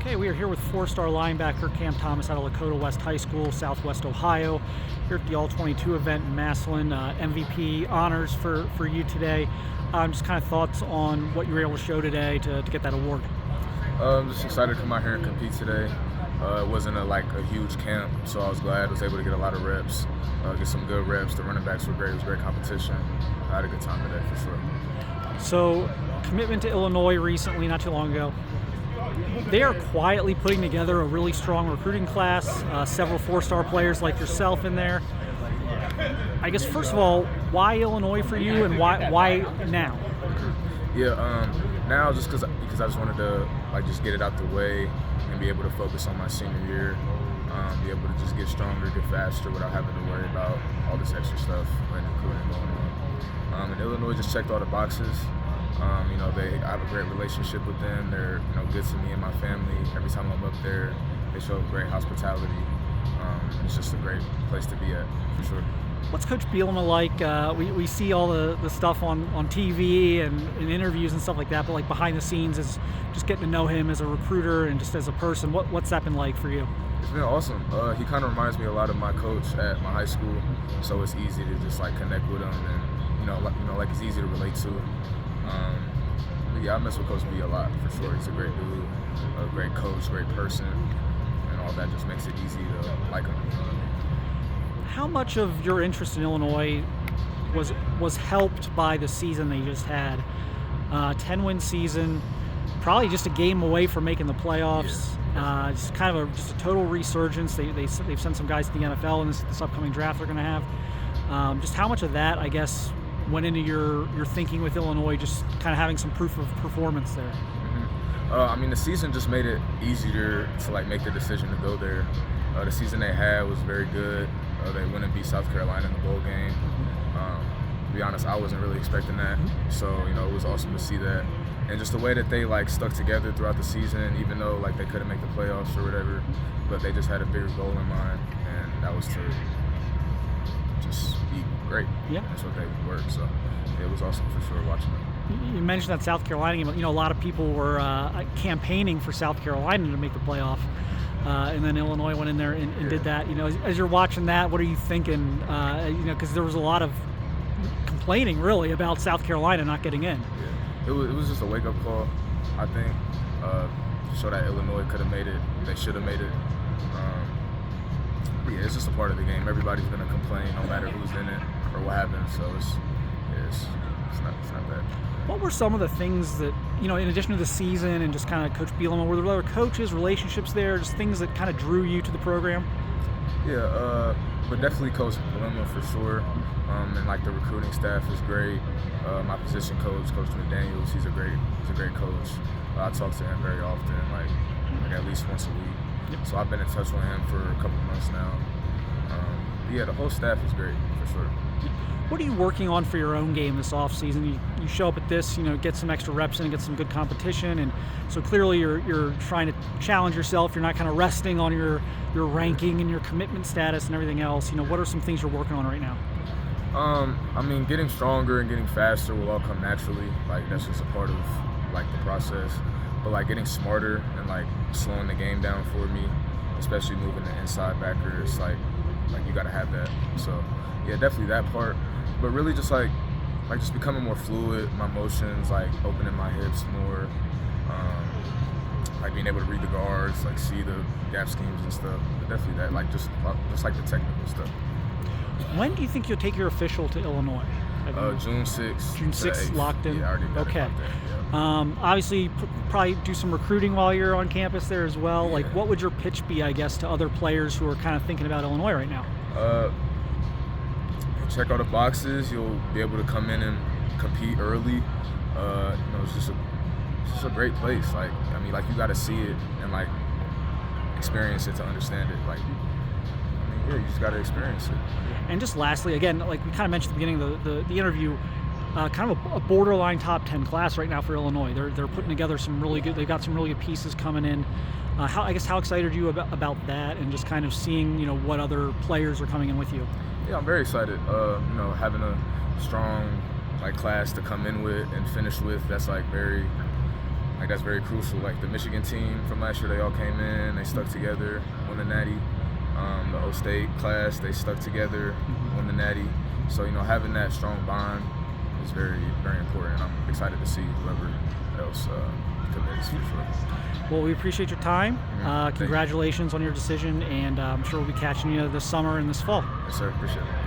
Okay, we are here with four-star linebacker Cam Thomas out of Lakota West High School, Southwest Ohio. Here at the All-22 event in Massillon. MVP honors for you today. Just kind of thoughts on what you were able to show today to get that award. I'm just excited to come out here and compete today. It wasn't a huge camp, so I was glad I was able to get a lot of reps, get some good reps. The running backs were great. It was great competition. I had a good time today for sure. So, commitment to Illinois recently, not too long ago. They are quietly putting together a really strong recruiting class, several four-star players like yourself in there. I guess, first of all, why Illinois for you, and why now? Yeah, now just because I just wanted to just get it out the way and be able to focus on my senior year, be able to just get stronger, get faster without having to worry about all this extra stuff and recruiting going on. And Illinois just checked all the boxes. I have a great relationship with them. They're good to me and my family. Every time I'm up there, they show great hospitality. It's just a great place to be at, for sure. What's Coach Bielema like? We see all the stuff on TV and in interviews and stuff like that, but behind the scenes is just getting to know him as a recruiter and just as a person. What's that been like for you? It's been awesome. He kind of reminds me a lot of my coach at my high school, so it's easy to just connect with him, and it's easy to relate to. I mess with Coach B a lot for sure. He's a great dude, a great coach, great person, and all that just makes it easy to like him. How much of your interest in Illinois was helped by the season they just had? 10-win season, probably just a game away from making the playoffs. Yeah. Just kind of a total resurgence. They've sent some guys to the NFL in this upcoming draft they're going to have. Just how much of that, I guess, went into your thinking with Illinois, just kind of having some proof of performance there? Mm-hmm. The season just made it easier to make the decision to go there. The season they had was very good. They went and beat South Carolina in the bowl game. To be honest, I wasn't really expecting that. So, it was awesome to see that. And just the way that they stuck together throughout the season, even though they couldn't make the playoffs or whatever, but they just had a bigger goal in mind, and that was to just be great. Yeah. That's what they worked. So it was awesome for sure watching it. You mentioned that South Carolina game. A lot of people were campaigning for South Carolina to make the playoff. And then Illinois went in there and did that. As you're watching that, what are you thinking? Because there was a lot of complaining, really, about South Carolina not getting in. Yeah. It was just a wake-up call, I think, to show that Illinois could have made it. They should have made it. It's just a part of the game. Everybody's going to complain no matter who's in it or what happens. So it's not bad. What were some of the things that, in addition to the season and just kind of Coach Bielema, were there other coaches, relationships there, just things that kind of drew you to the program? Yeah, but definitely Coach Bielema for sure. And the recruiting staff is great. My position coach, Coach McDaniels, he's a great coach. I talk to him very often, at least once a week. Yep. So I've been in touch with him for a couple months now. The whole staff is great for sure. What are you working on for your own game this offseason? You show up at this, get some extra reps in and get some good competition, and so clearly you're trying to challenge yourself. You're not kind of resting on your ranking and your commitment status and everything else. What are some things you're working on right now? Getting stronger and getting faster will all come naturally. That's just a part of the process. But getting smarter and slowing the game down for me, especially moving the inside backer, it's you gotta have that. So yeah, definitely that part. But really just just becoming more fluid, my motions, opening my hips more, being able to read the guards, see the gap schemes and stuff. But definitely that, just the technical stuff. When do you think you'll take your official to Illinois? June 6th. June 6th, locked in? Yeah, I already got it locked in, yeah. Obviously, probably do some recruiting while you're on campus there as well. Yeah. What would your pitch be, I guess, to other players who are kind of thinking about Illinois right now? Check all the boxes. You'll be able to come in and compete early. It's just a great place. You got to see it and experience it to understand it. You just got to experience it. And just lastly, again, we kind of mentioned at the beginning of the interview, kind of a borderline top 10 class right now for Illinois. They're putting together some really good. They've got some really good pieces coming in. How excited are you about that, and just kind of seeing what other players are coming in with you? Yeah, I'm very excited. Having a strong class to come in with and finish with, that's very like that's very crucial. Like the Michigan team from last year, they all came in, they stuck together, won the Natty. The O State class, they stuck together, won the Natty. So having that strong bond is very, very important. I'm excited to see whoever else commits for sure. Well, we appreciate your time. Congratulations on your decision, and I'm sure we'll be catching you this summer and this fall. Yes, sir. Appreciate it.